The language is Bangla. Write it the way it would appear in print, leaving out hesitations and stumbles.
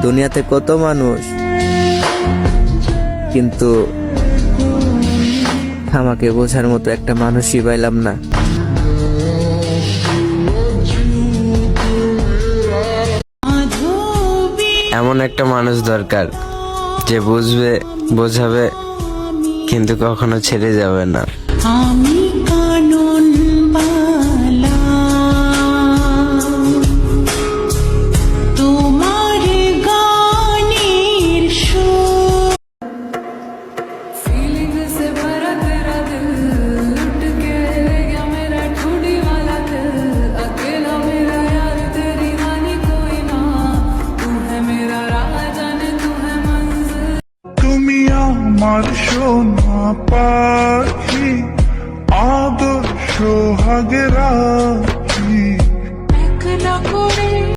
দুনিয়াতে কত মানুষ, কিন্তু আমাকে বোঝার মতো একটা মানুষই পাইলাম না। এমন একটা মানুষ দরকার যে বুঝবে, বোঝাবে, কিন্তু কখনো ছেড়ে যাবে না।